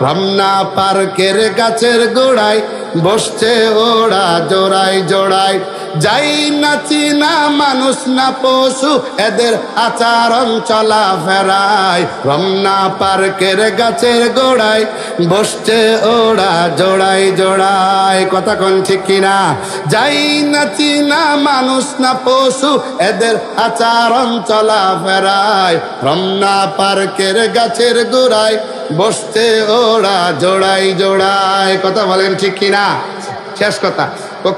রমনা পার্কের গাছের গোড়ায় বসছে ওরা জোড়ায় জোড়ায়। যাই না চিনা মানুষ না পশু, এদের আচরণ চলা ফেরায়। রমনা পার্কের গাছের গোড়ায় বসছে ওরা জোড়ায় জোড়ায়। কথা কোন ঠিক কিনা? যাই না চিনা মানুষ না পশু, এদের আচরণ চলা ফেরায়। রমনা পার্কের গাছের গোড়ায় বসছে ওরা জোড়ায় জোড়ায়। কথা বলেন ঠিক কিনা? শেষ কথা,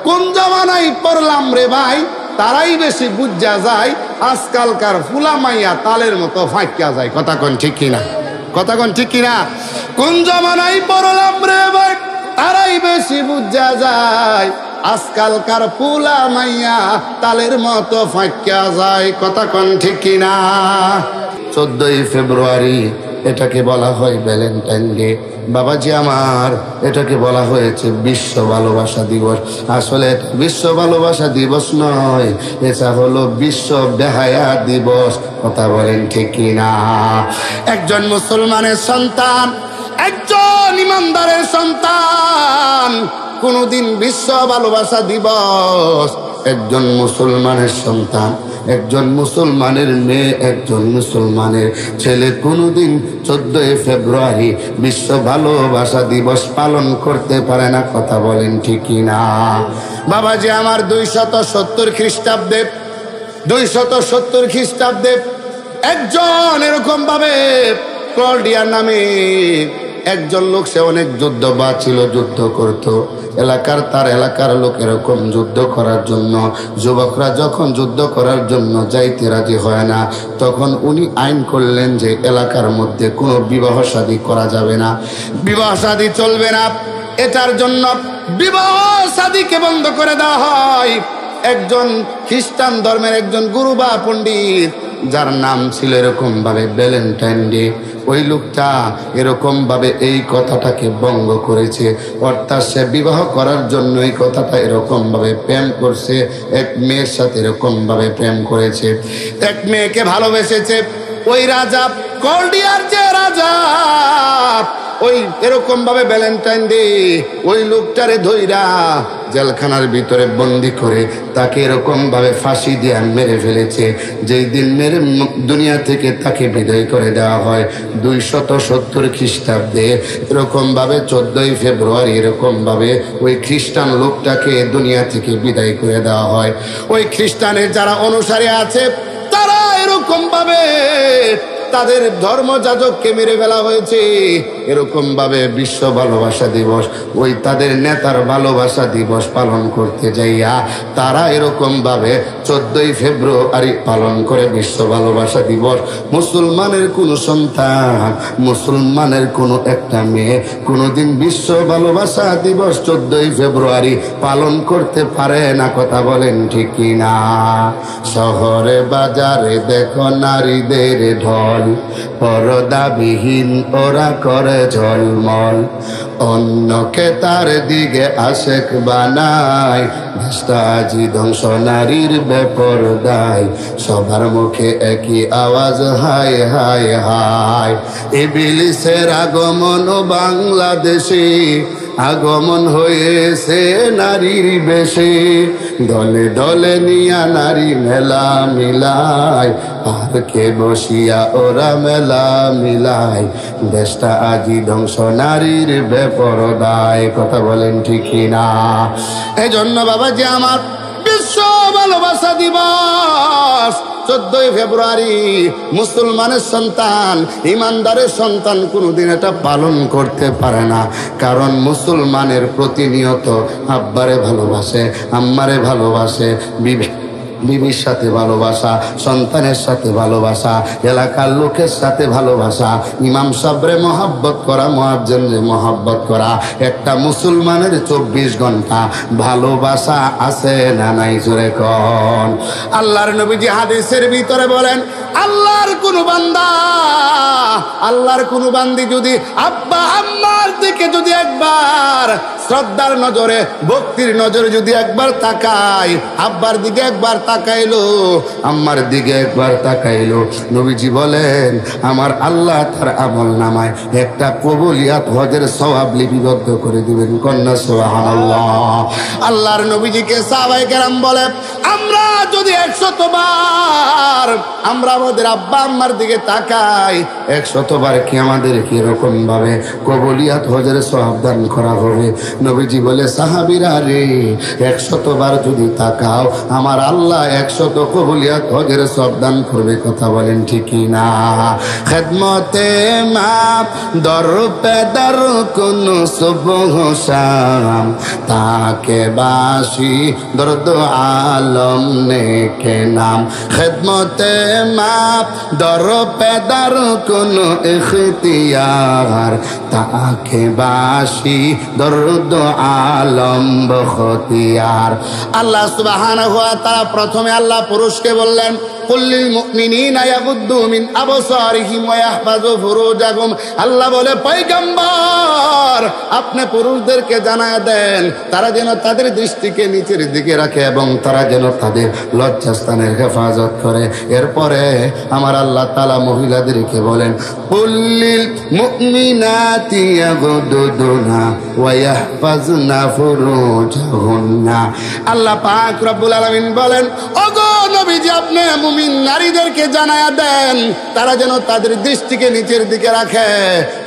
কোন জামানায় পড়লাম রে ভাই, তারাই বেশি বুঝা যায়। আজকালকার ফুলা মাইয়া তালের মতো ফাঁকিয়া যায়। কথা কোন ঠিক কিনা? কথা কোন ঠিক কিনা? কোন জামানায় পড়লাম রে ভাই, তারাই বেশি বুঝা যায়। আজকালকার ফুলা মাইয়া তালের মতো ফাঁকিয়া যায়। কথা কোন ঠিক কিনা? 14ই ফেব্রুয়ারি এটাকে বলা হয় ভ্যালেন্টাইন ডে। বাবাজি আমার, এটাকে বলা হয়েছে বিশ্ব ভালোবাসা দিবস। আসলে এটা বিশ্ব ভালোবাসা দিবস নয়, এটা হলো বিশ্ব বেহায়া দিবস। কথা বলেন ঠিক কিনা? একজন মুসলমানের সন্তান, একজন ইমানদারের সন্তান কোনদিন বিশ্ব ভালোবাসা দিবস, একজন মুসলমানের সন্তান, একজন মুসলমানের মেয়ে, একজন মুসলমানের ছেলে কোনদিন 14ই ফেব্রুয়ারি বিশ্ব ভালোবাসা দিবস পালন করতে পারে না। কথা বলেন ঠিক কিনা? বাবাজি আমার, 270 খ্রিস্টাব্দে 270 খ্রিস্টাব্দে একজন এরকম ভাবে ক্লডিয়া নামে একজন লোক, সে অনেক যুদ্ধবাজ ছিল, যুদ্ধ করত তার এলাকার লোক এরকম যুদ্ধ করার জন্য, যুবকরা যখন যুদ্ধ করার জন্য যাইতে রাজি হয় না, তখন উনি আইন করলেন যে এলাকার মধ্যে কোনো বিবাহ শাদী করা যাবে না, বিবাহ শাদী চলবে না। এটার জন্য বিবাহ শাদীকে বন্ধ করে দেওয়া হয়। একজন খ্রিস্টান ধর্মের একজন গুরু বা পণ্ডিত, যার নাম ছিল এরকম ভাবে ভ্যালেন্টাইন ডে, ওই লোকটা এরকম ভাবে এই কথাটাকে ভঙ্গ করেছে। অর্থাৎ সে বিবাহ করার জন্য এই কথাটা এরকম ভাবে প্রেম করছে, এক মেয়ের সাথে এরকম ভাবে প্রেম করেছে, এক মেয়েকে ভালোবেসেছে। ওই রাজা, কলডিয়ার যে রাজা, ওই এরকম ভাবে ভ্যালেন্টাইন ডে ওই লোকটারে ধইরা জেলখানার ভিতরে বন্দি করে তাকে এরকম ভাবে ফাঁসি দিয়ে মেরে ফেলেছে। যেই দিন মেরে দুনিয়া থেকে তাকে বিদায় করে দেওয়া হয় 270 খ্রিস্টাব্দে, এরকম ভাবে 14ই ফেব্রুয়ারি এরকম ভাবে ওই খ্রিস্টান লোকটাকে দুনিয়া থেকে বিদায় করে দেওয়া হয়। ওই খ্রিস্টানের যারা অনুসারী আছে, তারা এরকম ভাবে তাদের ধর্মযাজককে মেরে ফেলা হয়েছে। এরকম ভাবে বিশ্ব ভালোবাসা দিবস, ওই তাদের নেতার ভালোবাসা দিবস পালন করতে যাইয়া তারা এরকম ভাবে 14ই ফেব্রুয়ারি পালন করে বিশ্ব ভালোবাসা দিবস। মুসলমানের কোন সন্তান, মুসলমানের কোন একটা মেয়ে কোনদিন বিশ্ব ভালোবাসা দিবস 14ই ফেব্রুয়ারি পালন করতে পারে না। কথা বলেন ঠিক কিনা? শহরে বাজারে দেখো নারীদের ঢল, পরদাবিহীন ওরা করে ঝলমল, অন্যকে তার দিকে আশেক বানায়, দেশটা আজি ধ্বংস নারীর বেপরদায়, সবার মুখে একই আওয়াজ হায় হায় হায়। ইবলিসের আগমন বাংলাদেশে, আগমন হয়েছে নারীর বেশে, দলে দলে নিয়া নারী মেলা মিলায়, পার্কে বসিয়া ওরা মেলা মিলায়, দেশটা আজি ধ্বংস নারীর বেপরদায়। কথা বলেন ঠিক না? এই জন্য বাবাজি আমার, বিশ্ব ভালোবাসা দিবস 14ই ফেব্রুয়ারি মুসলমানের সন্তান, ইমানদারের সন্তান কোনোদিন এটা পালন করতে পারে না। কারণ মুসলমানের প্রতিনিয়ত আব্বারে ভালোবাসে, আম্মারে ভালোবাসে, বিবির সাথে ভালোবাসা, সন্তানের সাথে ভালোবাসা, এলাকার লোকের সাথে ভালোবাসা, ইমাম সাহেবরে মহব্বত করা, মুয়াজ্জিনরে মহব্বত করা। একটা মুসলমানের 24 ঘন্টা ভালোবাসা আছে না নাই? জোরে কোন। আল্লাহর নবীজি হাদিসের ভিতরে বলেন, আল্লাহর কোন বান্দা, আল্লাহর কোন বান্দি যদি আব্বা আম্মার দিকে যদি একবার একবার শ্রদ্ধার নজরে, ভক্তির নজরে যদি একবার তাকাই, আব্বার দিকে একবার তাকাইলো, আম্মার দিকে একবার তাকাইলো, নবীজি বলেন আমার আল্লাহ তার আমল নামায় একটা কবুলিয়াত হজের সওয়াব লিপিবদ্ধ করে দিবেন। কন্যা সুবহানাল্লাহ। আল্লাহর নবীজিকে সাহাবায়ে কেরাম বলে, আমরা যদি 100 বার আমরা আমাদের আব্বা আম্মার দিকে তাকাই, 100 বার কি আমাদের কি এরকম ভাবে কবুলিয়াত হজের সওয়াব দান করা হবে? নবীজি বলে, সাহাবীরা রে, 100 বার যদি তাকাও আমার আল্লাহ 100 কবুলিয়াত হজের সওয়াব দান করবে। কথা বলেন ঠিক কি না? খেদমতে মা দর পে দর কোন সুবহ শাম, তাকে বাসি দর্দ আলম নে কে নাম। খেদমতে মা দর পে দর কোন ইখতিয়ার, তাকে বাসি দর্দ আলম বখতিয়ার। আল্লাহ সুবহানাহু ওয়া তাআলা প্রথমে আল্লাহ পুরুষকে বললেন, কুল্লিল মুমিনিনা ইয়াগুদ্দু মিন আবসারিহিম ওয়া ইয়াহফাযু ফুরুজাহুম। আল্লাহ বলে, পয়গম্বর আপনি পুরুষদেরকে জানায় দেন তারা যেন তাদের দৃষ্টিকে নিচের দিকে রাখে এবং তারা যেন তাদের লজ্জাস্থানের হেফাজত করে। এরপরে আমার আল্লাহ তাআলা মহিলাদেরকে বলেন, কুল্লিল মুমিনাতি ইয়াগুদ্দুনা ওয়া ইয়াহফাযনা ফুরুজাহুন্না। আল্লাহ পাক রব্বুল আলামিন বলেন, ওগো নবীজি আপনি মুমিন নারীদেরকে জানায়া দেন তারা যেন তাদের দৃষ্টিকে নিচের দিকে রাখে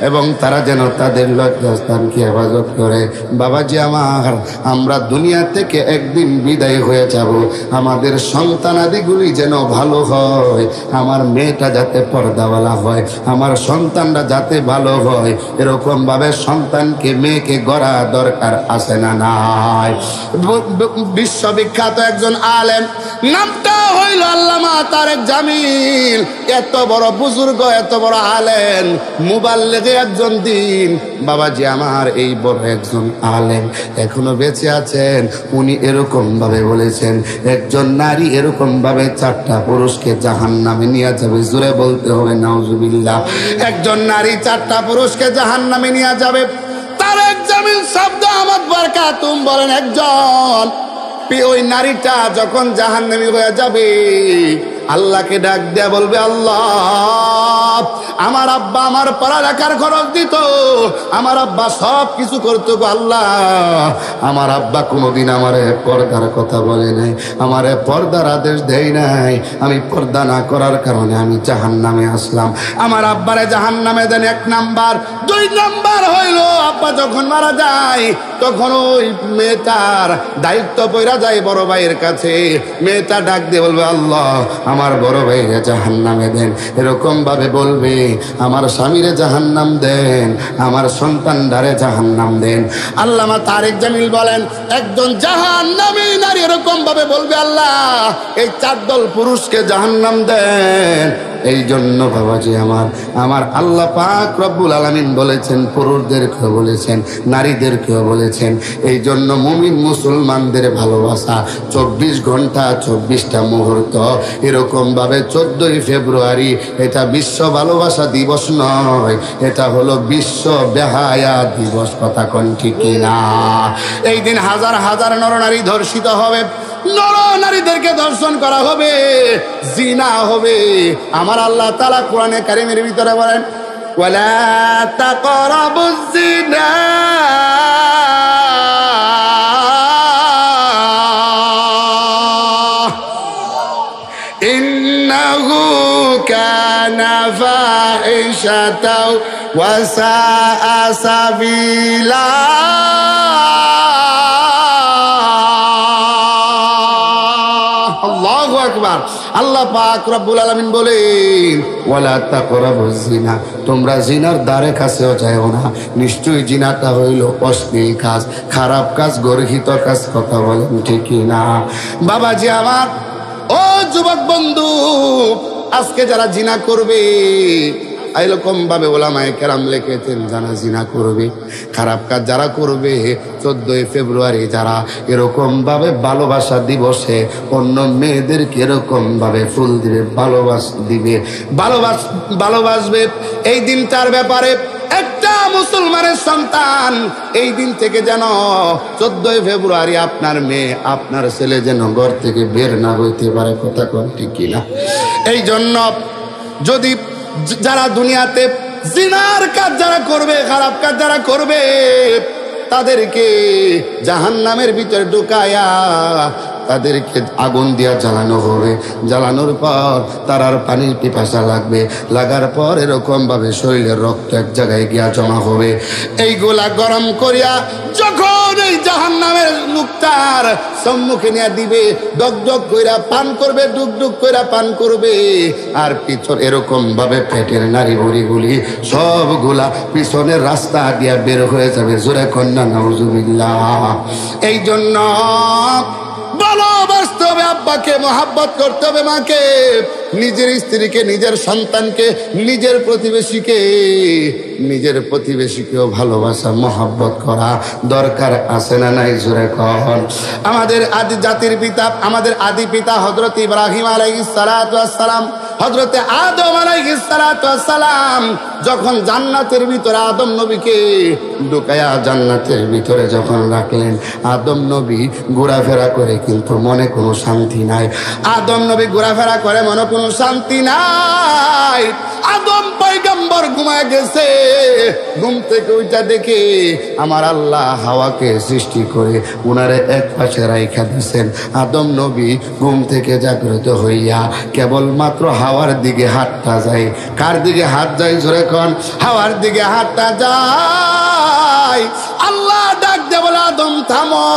এবং তারা যেন তাদের লজ্জাস্থানকে হেফাজত করে। বাবাজি আমার, আমরা দুনিয়া থেকে একদিন বিদায় হয়ে যাব, আমাদের সন্তানাদিগুলি যেন ভালো হয়, আমার মেয়েটা যাতে পর্দাওয়ালা হয়, আমার সন্তানরা যাতে ভালো হয়, এরকম ভাবে সন্তানকে মেয়েকে গড়া দরকার আছে না নাই? বিশ্ববিখ্যাত একজন আলেম, নামটা হইল আল্লামা তারেক জামিল। এত বড় বুজুর্গ, এত বড় আলেম, মুবাল্লিগে একজন দিন। বাবাজি আমার, এই বড় একজন আলেম এখনো বেঁচে আছেন। উনি এরকম ভাবে বলেছেন, একজন নারী এরকম ভাবে 4টা পুরুষকে জাহান্নামে নিয়ে যাবে। জোরে বলতে হবে নাউজুবিল্লাহ। একজন নারী 4টা পুরুষকে জাহান্নামে নিয়ে যাবে। তারেক জামিল শব্দ আহমদ বরকাতুম বলেন, একজন ওই নারীটা যখন জাহান্নামী হয়ে যাবে, আল্লাহকে ডাক দেয়া বলবে, আল্লাহ আমার আব্বা আমার পড়ালেখার খরচ দিত, আমার আব্বা সব কিছু করতো, আল্লাহ আমার আব্বা কোনোদিন আমারে পর্দার কথা বলে নাই, আমারে পর্দার আদেশ দেয় নাই, আমি পর্দা না করার কারণে আমি জাহান্নামে আসলাম। আমার আব্বারে জাহান্নামে দেন 1 নাম্বার। 2 নাম্বার হইল, আব্বা যখন মারা যায় তখন ওই মেয়েটার দায়িত্ব পড়া যায় বড় ভাইয়ের কাছে। মেয়েটা ডাক দিয়ে বলবে, আল্লাহ আমার বড় ভাইরে জাহান্নামে দেন। এরকম ভাবে বলবে, আমার স্বামীরে জাহান্নাম দেন, আমার সন্তানদারে জাহান্নাম দেন। আল্লামা তারেক জামিল বলেন, একজন জাহান্নামী নারী এরকম ভাবে বলবে, আল্লাহ এই 4 দল পুরুষকে জাহান্নাম দেন। এই জন্য বাবাজি আমার আল্লাহ পাক রব্বুল আলামিন বলেছেন, পুরুষদেরকেও বলেছেন, নারীদেরকেও বলেছেন। এই জন্য মুমিন মুসলমানদের ভালোবাসা 24 ঘন্টা 24টা মুহূর্ত। এরকম ভাবে 14ই ফেব্রুয়ারি এটা বিশ্ব ভালোবাসা দিবস নয়, এটা হলো বিশ্ব বেহায়া দিবস। কথা কোন ঠিক না? এই দিন হাজার হাজার নরনারী ধর্ষিত হবে, নরনারীদেরকে ধর্ষণ করা হবে, জিনা হবে। আমার আল্লাহ তাআলা কোরআনে কারীমের ভিতরে বলেন, ওয়ালা তাকরাবুজ জিনা ইন্নাহু কানা ফাহিশাতাও ওয়া সাআ সাবিলা। আল্লাহু আকবার। আল্লাহ পাক রব্বুল আলামিন বলেন, ওয়ালা তাকরাবুজ জিনা, তোমরা জিনার দ্বারে কাছেও যাও না। নিশ্চয়ই জিনাটা হইল অশ্লীল কাজ, খারাপ কাজ, গর্হিত কাজ। কথা বলেন ঠিক না? বাবাজি আমার, ও যুবক বন্ধু, আজকে যারা জিনা করবে, এরকম ভাবে ওলামায়ে কেরাম লিখেছেন, যারা জিনা করবে, খারাপ কাজ যারা করবে, 14ই ফেব্রুয়ারি যারা এরকম ভাবে ভালোবাসা দিবসে অন্য মেয়েদেরকে এরকম ভাবে ফুল দিবে, ভালোবাসবে, এই দিনটার ব্যাপারে একটা প্রতিটা মুসলমানের সন্তান এই দিন থেকে যেন 14 ফেব্রুয়ারি আপনার মেয়ে আপনার ছেলে যেন ঘর থেকে বের না হইতে পারে। কথা কোন ঠিক কিনা? এই জন্য যদি যারা দুনিয়াতে জিনার কাজ যারা করবে, খারাপ কাজ যারা করবে, তাদেরকে জাহান্নামের ভিতরে ঢুকায়া তাদেরকে আগুন দিয়া জ্বালানো হবে। জ্বালানোর পর তার আর পানির পিপাসা লাগবে, লাগার পর এরকম ভাবে শরীরের রক্ত এক জায়গায় গিয়া জমা হবে। এইগুলা গরম করিয়া যখন এই জাহান্নামের মুক্তার সম্মুখে নিয়ে দিবে, ডকডক কইরা পান করবে, ডুকডুক কইরা পান করবে, আর পিছন এরকম ভাবে পেটের নারী বুড়িগুলি সবগুলা পিছনের রাস্তা দিয়া বের হয়ে যাবে। জোরে কন্যা নাউজুবিল্লাহ। এই জন্য ভালোবাসতে হবে আব্বাকে, মহাব্বত করতে হবে মাকে, নিজের স্ত্রীকে, নিজের সন্তানকে, নিজের প্রতিবেশীকেও ভালোবাসা মহাব্বত করা দরকার আছে না নাই? জোরে কন। আমাদের আদি জাতির পিতা, আমাদের আদি পিতা হযরত ইব্রাহিম আলাইহিস সালাতু ওয়াস সালাম, হযরত আদম আলাইহিস সালাতু ওয়াস সালাম যখন জান্নাতের ভিতরে আদম নবীকে ঢুকায়া জান্নাতের ভিতরে যখন রাখলেন, আদম নবী ঘোরাফেরা করে কিন্তু মনে কোনো শান্তি নাই। আদম নবী ঘোরাফেরা করে মনে কোনো শান্তি নাই। আদম পয়গম্বর ঘুমায় গেছে, ঘুম থেকে ওইটা দেখে আমার আল্লাহ হাওয়াকে সৃষ্টি করে উনারে এক পাশে রাইখা দিছেন। আদম নবী ঘুম থেকে জাগ্রত হইয়া কেবলমাত্র হাওয়ার দিকে হাতটা যায়। কার দিকে হাত যায়? জোরে কোন। হাওয়ার দিকে হাতটা যায়। আল্লাহ ডাক দিয়ে বলে, আদম থামো,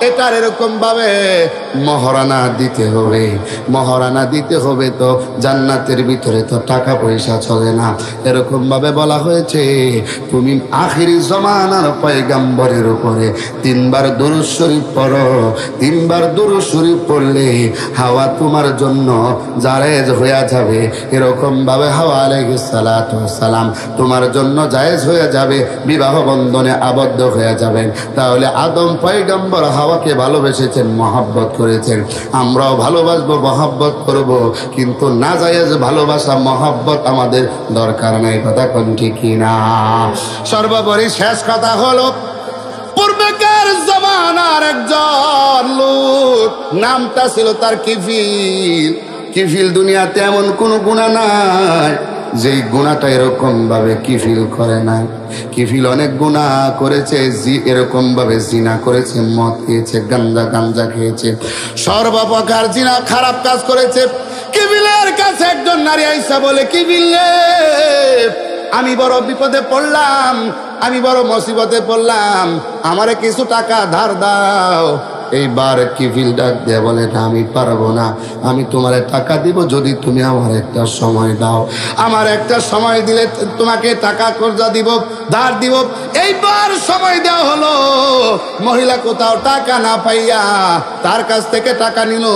এটার এরকম ভাবে মহারানা দিতে হবে। মহারানা দিতে হবে তো জান্নাতের ভিতরে তো টাকা পয়সা চলে না। এরকম ভাবে বলা হয়েছে, তুমি আখিরি জমানার পয়গম্বরের উপরে 3 বার দুরূদ শরীফ পড়ো। 3 বার দুরূদ শরীফ পড়লে হাওয়া তোমার জন্য জায়েজ হয়ে যাবে। এরকম ভাবে হাওয়া আলাইহিস সালাতু ওয়াস সালাম তোমার জন্য জায়েজ হয়ে যাবে, বিবাহ বন্ধনে আবদ্ধ হয়ে যাবেন। তাহলে আদম পয়গম্বর হাওয়াকে ভালোবেসেছেন, মহব্বত করেছেন। আমরাও ভালোবাসবো, মহব্বত করব, কিন্তু না জায়েজ ভালোবাসা মহব্বত আমাদের দরকার নাই। কথা কোন ঠিক কিনা? সর্বোপরি শেষ কথা হলো, পূর্বেকার জমানার একজন লোক, নামটা ছিল তার কিফিল। কিফিল দুনিয়াতে এমন কোন গুনাহ নাই যেই গুনাহটা এরকম ভাবে কিফিল করে নাই। কিফিল অনেক গুনাহ করেছে, এরকম ভাবে জিনা করেছে, মদ খেয়েছে, গাঞ্জা খেয়েছে, সর্বপ্রকার জিনা খারাপ কাজ করেছে। কিফিলের কাছে একজন নারী আইসা বলে, কিফিল আমি বড় বিপদে পড়লাম, আমি বড় মুসিবতে পড়লাম, আমারে কিছু টাকা ধার দাও। এইবার কিফিল ডাক দিয়ে বলে, না আমি পারবো না, আমি তোমারে টাকা দিব যদি তুমি আমার একটা সময় দাও। আমার একটা সময় দিলে তোমাকে টাকা কর্জা দিব, ধার দিব। এইবার সময় দেওয়া হলো, মহিলা কোথাও টাকা না পাইয়া তার কাছ থেকে টাকা নিল।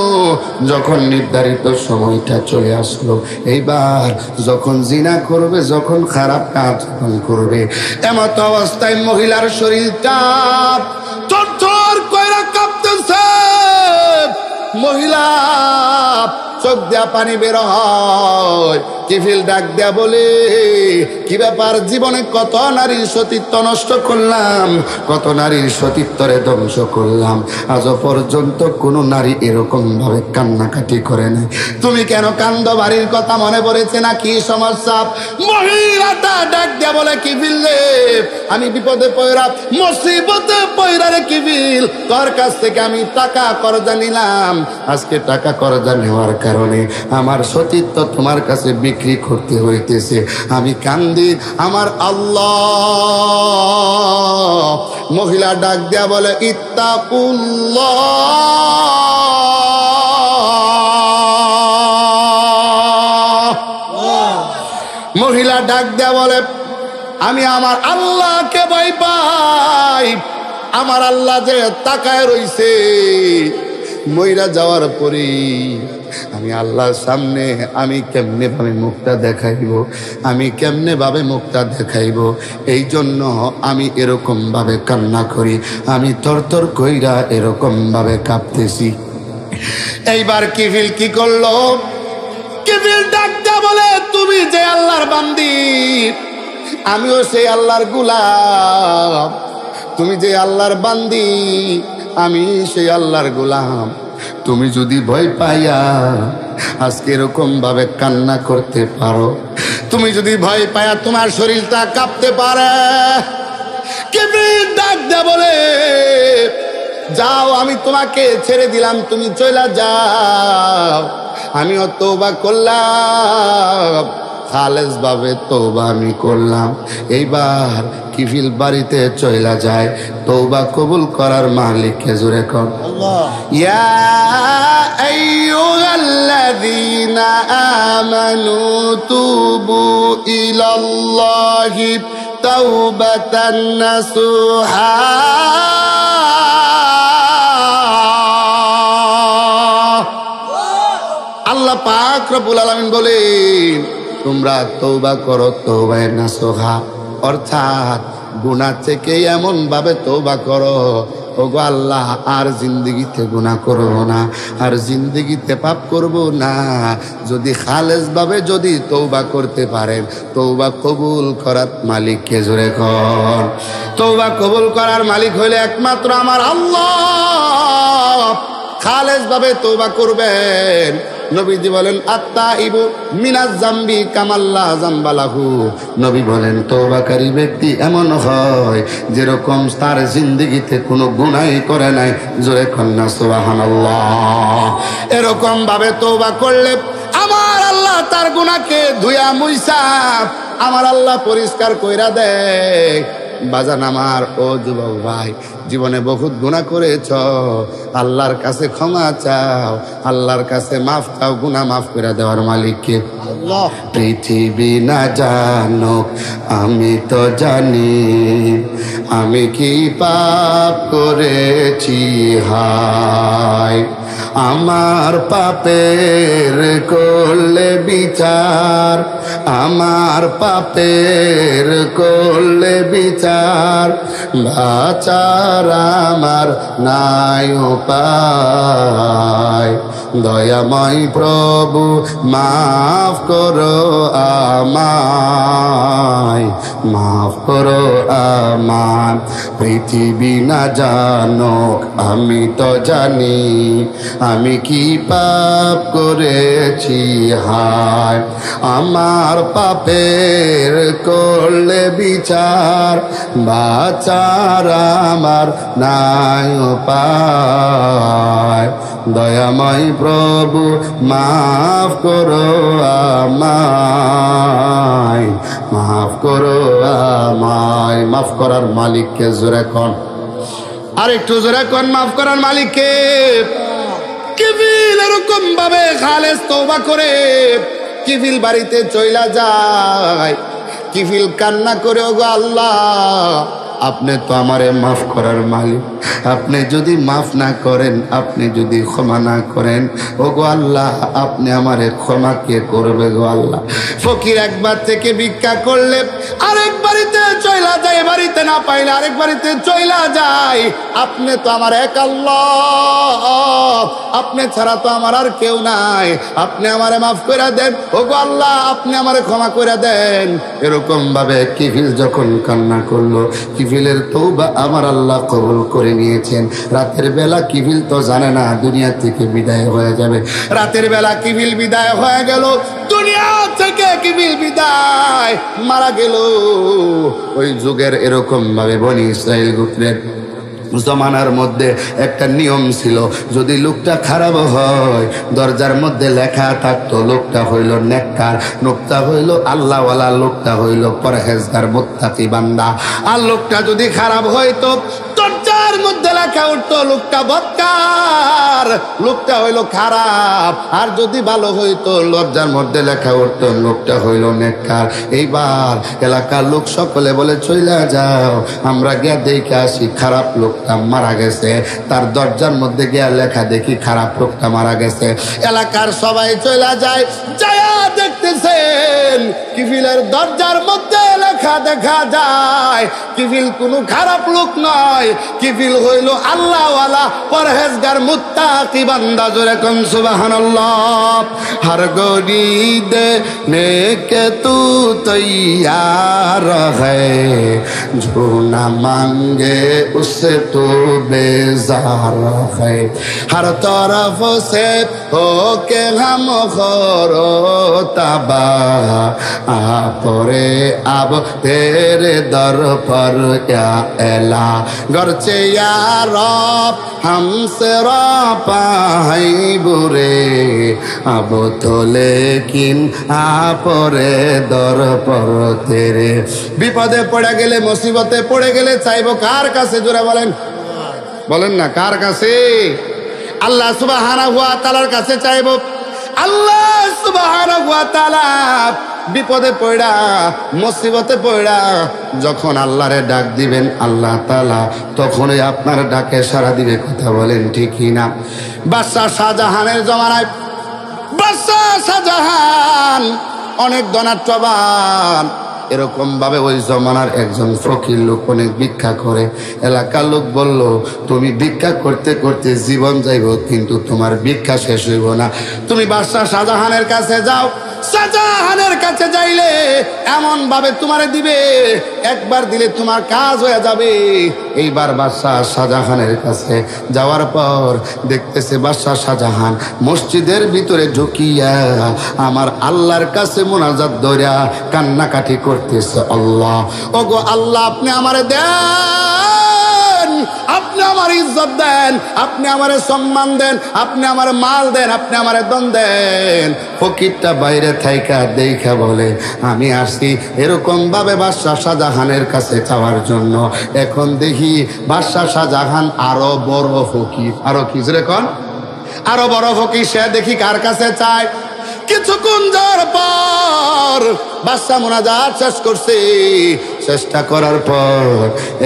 যখন নির্ধারিত সময়টা চলে আসলো, এইবার যখন জিনা করবে, যখন খারাপ কাজ করবে, এমত অবস্থায় মহিলার শরীরটা থরথর কইরা কাঁপতেছে। মহিলা চোখ দিয়া পানি বের হয়। কিফিল ডাক দেয়া বলে, কি ব্যাপার, জীবনে কত নারীর সতীত্ব নষ্ট করলাম, কত নারীর সতীত্বরে ধ্বংস করলাম, আজও পর্যন্ত কোনো নারী এরকম ভাবে কান্নাকাটি করে নাই। তুমি কেন কান্দ? বাড়ির কথা মনে পড়েছে না? কি সমস্যা? মহিলাটা ডাক দেয়া বলে, কিফিল রে, আমি বিপদে পয়রা, মুসিবতে পয়রা রে কিফিল, তোর কাছ থেকে আমি টাকা কর্জা নিলাম। আজকে টাকা কর্জা নেওয়ার কারণে আমার সতীত্ব তোমার কাছে বিক্রি করতে হইতেছে। আমি কান্দি, আমার আল্লাহ। মহিলা ডাক দেয়া বলে, ইত্তাকুল্লাহ। মহিলা ডাক দেয়া বলে, আমি আমার আল্লাহকে ভয় পাই। আমার আল্লাহ যে তাকায় রইছে, মইরা যাওয়ার পরে আমি আল্লাহর সামনে আমি কেমনে ভাবে মুখটা দেখাইব, আমি কেমনে ভাবে মুখটা দেখাইব। এই জন্য আমি এরকম ভাবে কান্না করি, আমি থরথর কইরা এরকম ভাবে কাঁপতেছি। এইবার কিফিল কি করলো? কিফিল ডাকতে বলে, তুমি যে আল্লাহর বান্দি, আমিও সেই আল্লাহর গোলাম, তুমি যে আল্লাহর বান্দি আমি সেই আল্লাহর গোলাম। তুমি যদি ভয় পাইয়া আজকে এরকম ভাবে কান্না করতে পারো, তুমি যদি ভয় পাইয়া তোমার শরীরটা কাঁপতে পারে, কিবরিল ডাক দে বলে যাও আমি তোমাকে ছেড়ে দিলাম, তুমি চলে যাও। আমিও তওবা করলাম, খালেস ভাবে তওবা আমি করলাম। এইবার কিফিল বাড়িতে চলে যায়। তওবা কবুল করার মালিককে জোরে কর আল্লাহ। ইয়া আইয়ুহাল্লাযীনা আমানু তুবু ইলাল্লাহি তাওবাতান নাসুহা। আল্লাহ পাক রব্বুল আলামিন বলেন তোমরা তওবা করো তওবায়ে নাসুহা, অর্থাৎ গুনাহ থেকে এমন ভাবে তওবা করো ওগো আল্লাহ আর জিন্দেগিতে গুনাহ করব না, আর জিন্দেগিতে পাপ করব না। যদি খালেস ভাবে যদি তওবা করতে পারেন, তওবা কবুল করার মালিককে জোরে কর। তওবা কবুল করার মালিক হইলে একমাত্র আমার আল্লাহ। খালেস ভাবে তওবা করবেন। নবীজি বলেন আত্তাইবু মিনাজ জামবি কামাল্লা জামবালাহু। নবী বলেন তওবাকারী ব্যক্তি এমন হয় যেরকম তার জিন্দেগিতে কোনো গুনাহই করে নাই। জোরে কন্না সুবহানাল্লাহ। এরকম ভাবে তওবা করলে আমার আল্লাহ তার গুনাহকে ধুইয়া মুইসা আমার আল্লাহ পরিষ্কার কইরা দেয়। বাজান আমার, ও যুবক ভাই, জীবনে বহুত গুনাহ করেছ, আল্লাহর কাছে ক্ষমা চাও, আল্লাহর কাছে মাফ চাও, গুনাহ মাফ করে দেওয়ার মালিককে আল্লাহ। পৃথিবী না জানুক আমি তো জানি, আমি কি পাপ করেছি হায়। আমার পাপের করলে বিচার, আমার পাপের করলে বিচার, বাঁচার আমার নাই উপায়। দয়াময় প্রভু মাফ করো আমায়, মাফ করো আমায়। পৃথিবী না জানুক আমি তো জানি, আমি কি পাপ করেছি হায়। আমার পাপের করলে বিচার, বাঁচার আমার নাই উপায়। দয়াময় প্রভু মাফ করো আমায়, মাফ করো আমায়। মাফ করার মালিককে জোরে কর, আর একটু জোরে কর, মাফ করার মালিককে। কিফিল এরকম ভাবে খালেস তওবা করে কিফিল বাড়িতে চইলা যায়। কিফিল কান্না করে ওগো আল্লাহ আপনি তো আমারে মাফ করার মালিক, আপনি যদি মাফ না করেন, আপনি যদি ক্ষমা না করেন, ওগো আল্লাহ আপনি আমারে ক্ষমা কে করবে গো আল্লাহ। ফকির একবার থেকে ভিক্ষা করলে আরেক বাড়িতে চইলা যায়, বাড়িতে না পাইলে আরেক বাড়িতে চইলা যায়। আপনি তো আমার এক আল্লাহ, আপনি ছাড়া তো আমার আর কেউ নাই, আপনি আমারে মাফ করে দেন ওগো আল্লাহ, আপনি আমারে ক্ষমা করে দেন। এরকম ভাবে কিফিল যখন কান্না করলো, কিফিলের তওবা আমার আল্লাহ কবুল করে নিয়েছেন। রাতের বেলা কিফিল তো জানে না দুনিয়া থেকে বিদায় হয়ে যাবে। রাতের বেলা কিফিল বিদায় হয়ে গেল, দুনিয়া থেকে কিফিল বিদায় মারা গেল। ওই যুগের এরকম ভাবে বনি ইসরাইল গোত্রের জমানার মধ্যে একটা নিয়ম ছিল, যদি লোকটা খারাপ হয় দরজার মধ্যে লেখা থাকতো লোকটা হইল নেককার, লোকটা হইল আল্লাহওয়ালা, লোকটা হইল পরহেজগার মুত্তাকি বান্দা। আর লোকটা যদি খারাপ হইতো দরজার মধ্যে লেখা উঠতো লোকটা বদকার, লোকটা হইল খারাপ। আর যদি ভালো হইতো দরজার মধ্যে লেখা উঠতো লোকটা হইল নেককার। এইবার এলাকার লোক সকলে বলে চইলা যাও, আমরা গিয়া দেখে আসি খারাপ লোকটা মারা গেছে। তার দরজার মধ্যে গিয়া লেখা দেখি খারাপ লোকটা মারা গেছে। এলাকার সবাই চইলা যায়, যায়া দেখতেছেন কিফিলের দরজার মধ্যে লেখা দেখা যায় কিফিল কোনো খারাপ লোক নয়, কিফিল হইল আল্লাহওয়ালা, পরহেজগার মুত্তাকি বান্দা, জোরে কোন সুবহানাল্লাহ। हर गोरी देने के तू तैयार है, जो न मांगे उससे तू बेजार है। हर तरफ से हो के हम खोरो तबाह, आपरे अब तेरे दर पर या एला, गरचे या रब हमसे रपा है बुरे, अब तो लेकिन आपरे दर पर तेरे। বিপদে পড়ে গেলে, মুসিবতে পড়ে গেলে চাইবো কার কাছে? জোরে বলেন, বলেন না, কার কাছে? আল্লাহ সুবহানাহু ওয়া তাআলার কাছে চাইবো। আল্লাহ সুবহানাহু ওয়া তাআলা বিপদে পড়া, মুসিবতে পড়া যখন আল্লাহরে ডাক দিবেন, আল্লাহ তাআলা তখনই আপনার ডাকে সাড়া দিবে। কথা বলেন ঠিক না? বাদশা শাহজাহানের জমানায় বাদশা শাহজাহান অনেক ধনাঢ্যবান। এরকম ভাবে ওই জমানার একজন ফকির লোক অনেক ভিক্ষা করে। এলাকার লোক বলল, তুমি ভিক্ষা করতে করতে জীবন যাইব, কিন্তু তোমার ভিক্ষা শেষ হইব না। তুমি বাদশা শাহজাহানের কাছে যাও। শাহজাহানের কাছে যাইলে এমন ভাবে তোমারে দিবে, একবার দিলে তোমার কাজ হয়ে যাবে। এইবার বাদশা শাহজাহানের কাছে যাওয়ার পর দেখতেছে বাদশা শাহজাহান মসজিদের ভিতরে ঢুকিয়া আমার আল্লাহর কাছে মুনাজাত ধরিয়া কান্নাকাটি করতেছে। আল্লাহ, ওগো আল্লাহ, আপনি আমারে দেন, আপনি আমার ইজ্জত দেন, আপনি আমারে সম্মান দেন, আপনি আমার মাল দেন, আপনি আমারে ধন দেন। ফকিরটা বাইরে থাইকা দেখা বলে, আমি আসছি এরকম ভাবে বাদশা শাহজাহানের কাছে চাওয়ার জন্য। এখন দেখি বাদশা শাহজাহান আরো বড় ফকির, আরো কি জোরে কোন, আরো বড় ফকির। সে দেখি কার কাছে চায়। কিছুক্ষণ যাওয়ার পর বাদশা মুনাজাত শেষ করছে। চেষ্টা করার পর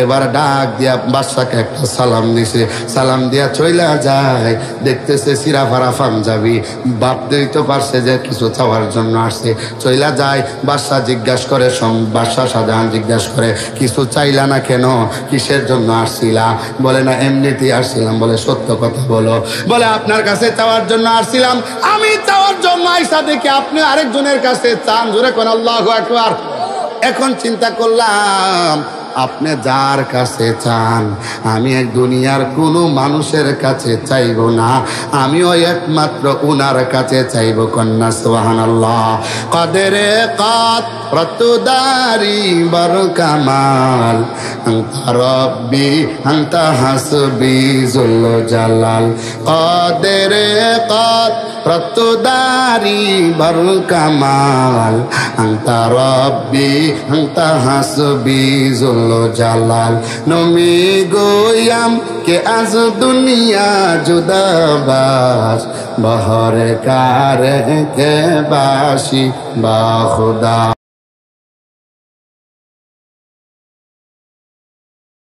এবার ডাক দিয়া বাদশাকে একটা সালাম দিছে। সালাম দিয়া চইলা যায়। দেখতেছে সিরাফারা পাঞ্জাবি, ভাবতেই তো পারছে যে কিছু চাওয়ার জন্য আসছে। চইলা যায়। বাদশা জিজ্ঞাসা করে, বাদশা শাহজাহান জিজ্ঞাসা করে, কিছু চাইলা না কেন? কিসের জন্য আসছিলা? বলে, না এমনিতেই আসছিলাম। বলে, সত্য কথা বলো। বলে, আপনার কাছে চাওয়ার জন্য আসছিলাম। আমি চাওয়ার জন্য আইসা দেখি আপনি আরেকজনের কাছে চান। জোরে কোন আল্লাহু আকবার। এখন চিন্তা করলাম, আপনি যার কাছে চান আমি এক দুনিয়ার কোনো মানুষের কাছে চাইব না, আমিও একমাত্র উনার কাছে চাইব। কন্যা সুবহানাল্লাহ। কাদেরে কাদরতুদারি বর কামাল, আনতা রব্বি আনতা হাসবি জুল জালাল। কাদেরে কাদরতুদারি বর কামাল, আনতা রব্বি আনতা হাসবি জুল জালাল। নমি গোয়াম কে আজ দুনিয়া জুদাবাস, বহর কারে কে বাসি বা খুদা।